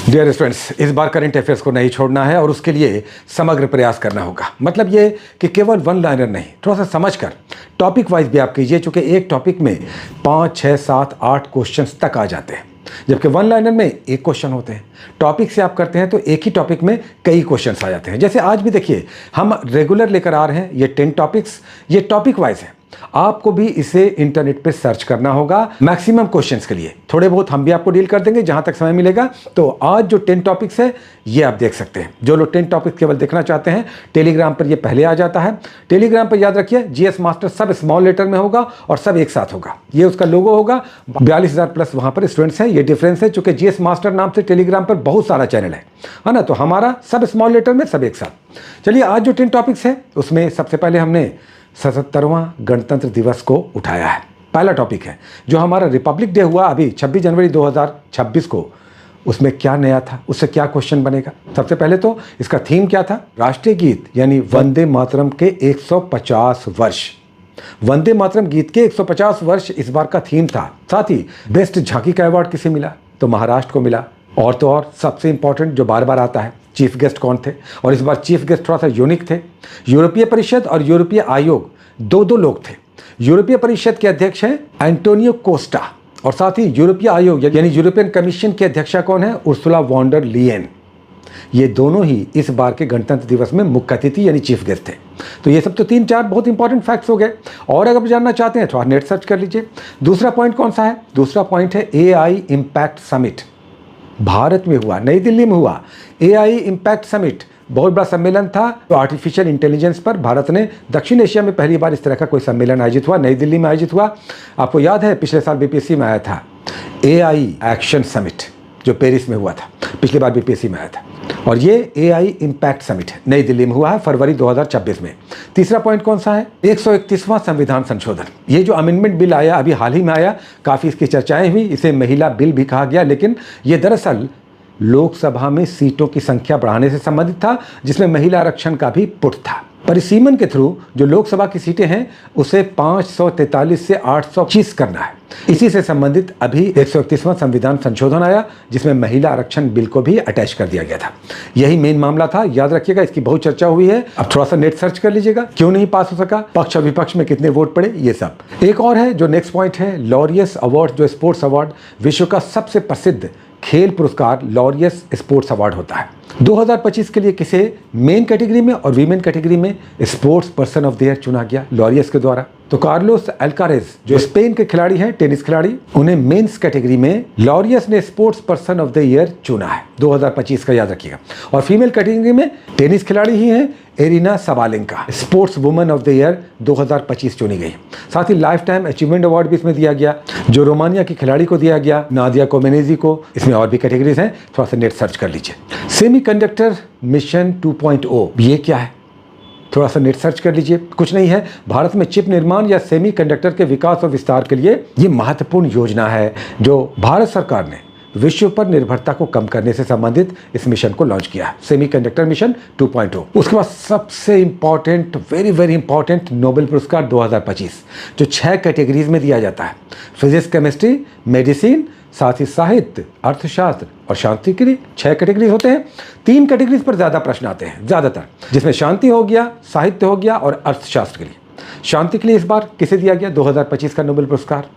Dear students, इस बार current affairs को नहीं छोड़ना है और उसके लिए समग्र प्रयास करना होगा। मतलब ये कि केवल वन लाइनर नहीं, थोड़ा सा समझकर टॉपिक वाइज भी आप कीजिए, चूँकि एक टॉपिक में 5, 6, 7, 8 क्वेश्चंस तक आ जाते हैं, जबकि वन लाइनर में एक क्वेश्चन होते हैं। टॉपिक से आप करते हैं तो एक ही टॉपिक में कई क्वेश्चंस आ जाते हैं। जैसे आज भी देखिए, हम रेगुलर लेकर आ रहे हैं ये 10 टॉपिक्स, ये टॉपिक वाइज है। आपको भी इसे इंटरनेट पे सर्च करना होगा मैक्सिमम क्वेश्चंस के लिए। थोड़े बहुत हम भी आपको डील कर देंगे जहां तक समय मिलेगा। तो आज जो 10 टॉपिक्स है ये आप देख सकते हैं। जो लोग 10 टॉपिक्स केवल देखना चाहते हैं, टेलीग्राम पर ये पहले आ जाता है। टेलीग्राम पर याद रखिए, जीएस मास्टर सब स्मॉल लेटर में होगा और सब एक साथ होगा। ये उसका लोगो होगा। 42,000 प्लस वहां पर स्टूडेंट्स हैं। ये डिफरेंस है, चूंकि जीएस मास्टर नाम से टेलीग्राम पर बहुत सारा चैनल है ना। तो हमारा सब स्मॉल लेटर में, सब एक साथ। चलिए, आज जो 10 टॉपिक्स है उसमें सबसे पहले हमने 77वां गणतंत्र दिवस को उठाया है। पहला टॉपिक है जो हमारा रिपब्लिक डे हुआ अभी 26 जनवरी 2026 को, उसमें क्या नया था, उससे क्या क्वेश्चन बनेगा। सबसे पहले तो इसका थीम क्या था? राष्ट्रीय गीत यानी वंदे मातरम के 150 वर्ष। वंदे मातरम गीत के 150 वर्ष इस बार का थीम था। साथ ही बेस्ट झांकी का अवार्ड किसे मिला? तो महाराष्ट्र को मिला। और तो और सबसे इंपॉर्टेंट जो बार बार आता है, चीफ गेस्ट कौन थे? और इस बार चीफ गेस्ट थोड़ा सा यूनिक थे। यूरोपीय परिषद और यूरोपीय आयोग दो लोग थे। यूरोपीय परिषद के अध्यक्ष हैं एंटोनियो कोस्टा, और साथ ही यूरोपीय आयोग यानी यूरोपियन कमीशन की अध्यक्षा कौन है? उर्सुला वॉन डर लीयन। ये दोनों ही इस बार के गणतंत्र दिवस में मुख्य अतिथि यानी चीफ गेस्ट थे। तो ये सब तो 3-4 बहुत इंपॉर्टेंट फैक्ट्स हो गए। और अगर जानना चाहते हैं तो आप नेट सर्च कर लीजिए। दूसरा पॉइंट कौन सा है? दूसरा पॉइंट है AI इम्पैक्ट समिट। भारत में हुआ, नई दिल्ली में हुआ AI इम्पैक्ट समिट। बहुत बड़ा सम्मेलन था। तो आर्टिफिशियल इंटेलिजेंस पर भारत ने दक्षिण एशिया में पहली बार इस तरह का कोई सम्मेलन आयोजित हुआ, नई दिल्ली में आयोजित हुआ। आपको याद है पिछले साल बीपीएससी में आया था AI एक्शन समिट, जो पेरिस में हुआ था, पिछली बार बीपीएससी में आया था। और ये AI इम्पैक्ट समिट है, नई दिल्ली में हुआ है फरवरी 2026 में। तीसरा पॉइंट कौन सा है? 131वां संविधान संशोधन। ये जो अमेंडमेंट बिल आया, अभी हाल ही में आया, काफ़ी इसकी चर्चाएं हुई। इसे महिला बिल भी कहा गया, लेकिन ये दरअसल लोकसभा में सीटों की संख्या बढ़ाने से संबंधित था, जिसमें महिला आरक्षण का भी पुट था। परिसीमन के थ्रू जो लोकसभा की सीटें हैं उसे 543 से 825 करना है। इसी से संबंधित अभी 131वां संविधान संशोधन आया, जिसमें महिला आरक्षण बिल को भी अटैच कर दिया गया था। यही मेन मामला था, याद रखिएगा। इसकी बहुत चर्चा हुई है। अब थोड़ा सा नेट सर्च कर लीजिएगा, क्यों नहीं पास हो सका, पक्ष और विपक्ष में कितने वोट पड़े, ये सब। एक और है जो नेक्स्ट पॉइंट है, लॉरियस अवार्ड, जो स्पोर्ट्स अवार्ड, विश्व का सबसे प्रसिद्ध खेल पुरस्कार लॉरियस स्पोर्ट्स अवार्ड होता है। 2025 के लिए किसे मेन कैटेगरी में और वीमेन कैटेगरी में sports person of the year चुना गया लॉरियस के द्वारा? तो कार्लोस अल्कारेज, जो स्पेन के खिलाड़ी हैं, टेनिस खिलाड़ी, उन्हें मेंस कैटेगरी में लॉरियस ने sports person of the year चुना है 2025 का, याद रखिएगा। और फीमेल कैटेगरी में टेनिस खिलाड़ी ही हैं arena Sabalenka, sports woman of the year 2025 चुनी गई। साथ ही लाइफ टाइम अचीवमेंट अवार्ड भी इसमें दिया गया, जो रोमानिया की खिलाड़ी को दिया गया, नादिया कोमेनेजी को। इसमें और भी कैटेगरीज हैं, थोड़ा सा नेट सर्च कर लीजिए। सेमीकंडक्टर मिशन 2.0, ये क्या है? थोड़ा सा नेट सर्च कर लीजिए। कुछ नहीं है, भारत में चिप निर्माण या सेमीकंडक्टर के विकास और विस्तार के लिए ये महत्वपूर्ण योजना है, जो भारत सरकार ने विश्व पर निर्भरता को कम करने से संबंधित इस मिशन को लॉन्च किया है, सेमीकंडक्टर मिशन 2.0। उसके बाद सबसे important, very very important, Nobel पुरस्कार 2025, जो 6 कैटेगरीज में दिया जाता है। फिजिक्स, केमिस्ट्री, मेडिसिन, साथ ही साहित्य, अर्थशास्त्र और शांति के लिए 6 कैटेगरीज होते हैं। 3 कैटेगरीज पर ज़्यादा प्रश्न आते हैं ज़्यादातर, जिसमें शांति हो गया, साहित्य हो गया और अर्थशास्त्र के लिए। शांति के लिए इस बार किसे दिया गया 2025 का नोबेल पुरस्कार?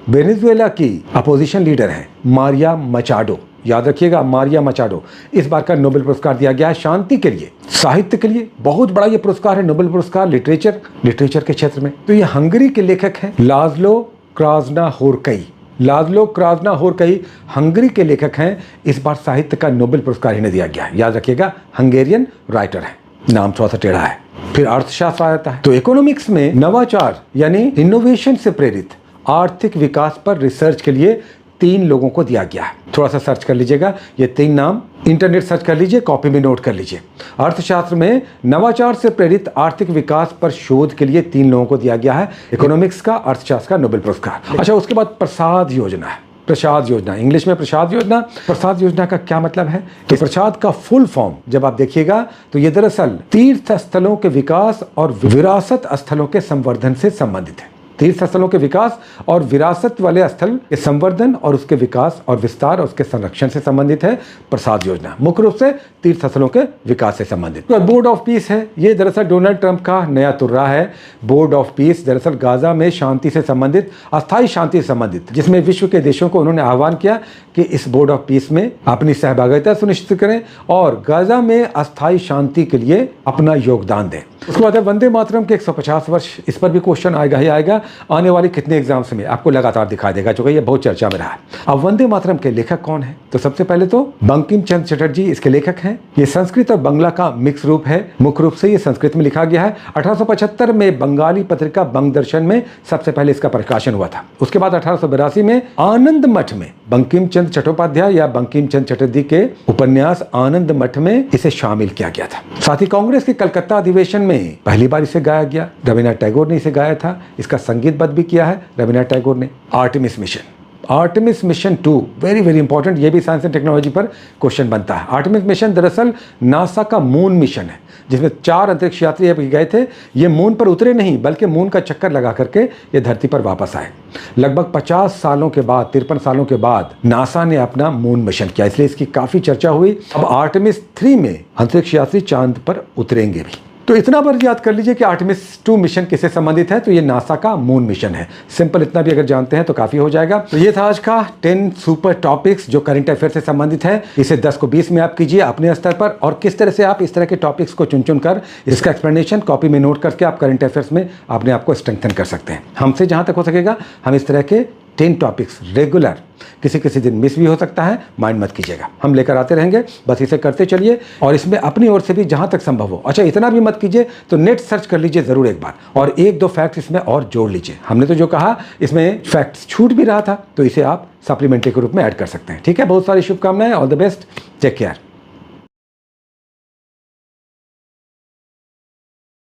वेनेजुएला की अपोजिशन लीडर हैं मारिया मचाडो, याद रखिएगा, मारिया मचाडो। इस बार का नोबेल पुरस्कार दिया गया है शांति के लिए। साहित्य के लिए बहुत बड़ा ये पुरस्कार है, नोबेल पुरस्कार लिटरेचर के क्षेत्र में। तो ये हंगरी के लेखक हैं लाज़लो क्राजनाहोरकई। लाज़लो क्राजनाहोरकई हंगरी के लेखक हैं। इस बार साहित्य का नोबेल पुरस्कार इन्हें दिया गया है, याद रखिएगा, हंगेरियन राइटर है, नाम थोड़ा सा टेढ़ा है। फिर अर्थशास्त्र आ जाता है। तो इकोनॉमिक्स में नवाचार यानी इनोवेशन से प्रेरित आर्थिक विकास पर रिसर्च के लिए 3 लोगों को दिया गया है। थोड़ा सा सर्च कर लीजिएगा, ये 3 नाम इंटरनेट सर्च कर लीजिए, कॉपी में नोट कर लीजिए। अर्थशास्त्र में नवाचार से प्रेरित आर्थिक विकास पर शोध के लिए 3 लोगों को दिया गया है इकोनॉमिक्स का, अर्थशास्त्र का नोबेल पुरस्कार। अच्छा, उसके बाद प्रसाद योजना है। प्रसाद योजना, इंग्लिश में प्रसाद योजना। प्रसाद योजना का क्या मतलब है? तो प्रसाद का फुल फॉर्म जब आप देखिएगा तो ये दरअसल तीर्थ स्थलों के विकास और विरासत स्थलों के संवर्धन से संबंधित है। तीर्थ स्थलों के विकास और विरासत वाले स्थल के संवर्धन और उसके विकास और विस्तार और उसके संरक्षण से संबंधित है प्रसाद योजना, मुख्य रूप से तीर्थ स्थलों के विकास से संबंधित। तो बोर्ड ऑफ पीस है, ये दरअसल डोनाल्ड ट्रंप का नया तुर्रा है। बोर्ड ऑफ पीस दरअसल गाजा में शांति से संबंधित, अस्थायी शांति से संबंधित, जिसमें विश्व के देशों को उन्होंने आह्वान किया कि इस बोर्ड ऑफ पीस में अपनी सहभागिता सुनिश्चित करें और गाजा में अस्थायी शांति के लिए अपना योगदान दें। उसके बाद वंदे मातरम के 150 वर्ष, इस पर भी क्वेश्चन आएगा ही आएगा आने वाली कितने एग्जाम्स में, आपको लगातार दिखाई देगा, क्योंकि ये बहुत चर्चा में रहा है। अब वंदे मातरम के लेखक कौन है? तो सबसे पहले तो बंकिम चंद्र चटर्जी इसके लेखक हैं। ये संस्कृत और बांग्ला का मिक्स रूप है, मुख्य रूप से ये संस्कृत में लिखा गया है। 1875 में बंगाली पत्रिका बंग दर्शन में सबसे पहले इसका प्रकाशन हुआ था। उसके बाद 1882 में आनंद मठ में बंकिम चंद्र चट्टोपाध्याय या बंकिम चंद्र चटर्जी के उपन्यास आनंद मठ में इसे शामिल किया गया था। साथ ही कांग्रेस के कलकत्ता अधिवेशन में पहली बार इसे गाया गया, रवीन्द्रनाथ टैगोर ने इसे गाया था। इसका संगीतबद्ध भी किया है रवीन्द्रनाथ टैगोर ने। Artemis mission 2 very very important, ये भी साइंस एंड टेक्नोलॉजी पर क्वेश्चन बनता है। आर्टेमिस मिशन दरअसल नासा का मून मिशन है, जिसमें 4 अंतरिक्ष यात्री अभी गए थे। ये मून पर उतरे नहीं, बल्कि मून का चक्कर लगा करके ये धरती पर वापस आए। लगभग 50 सालों के बाद, 53 सालों के बाद नासा ने अपना मून मिशन किया, इसलिए इसकी काफ़ी चर्चा हुई। अब आर्टेमिस 3 में अंतरिक्ष यात्री चांद पर उतरेंगे भी। तो इतना बार याद कर लीजिए कि आर्टेमिस 2 मिशन किससे संबंधित है, तो ये नासा का मून मिशन है। सिंपल इतना भी अगर जानते हैं तो काफ़ी हो जाएगा। तो ये था आज का 10 सुपर टॉपिक्स जो करंट अफेयर से संबंधित है। इसे 10 को 20 में आप कीजिए अपने स्तर पर, और किस तरह से आप इस तरह के टॉपिक्स को चुन कर इसका एक्सप्लेनेशन कॉपी में नोट करके आप करंट अफेयर्स में अपने आप को स्ट्रेंथन कर सकते हैं। हमसे जहाँ तक हो सकेगा हम इस तरह के 10 टॉपिक्स रेगुलर, किसी दिन मिस भी हो सकता है, माइंड मत कीजिएगा, हम लेकर आते रहेंगे। बस इसे करते चलिए और इसमें अपनी ओर से भी जहां तक संभव हो, अच्छा इतना भी मत कीजिए तो नेट सर्च कर लीजिए ज़रूर एक बार, और 1-2 फैक्ट्स इसमें और जोड़ लीजिए। हमने तो जो कहा इसमें फैक्ट्स छूट भी रहा था, तो इसे आप सप्लीमेंट्री के रूप में ऐड कर सकते हैं। ठीक है, बहुत सारी शुभकामनाएं, all the best, take care.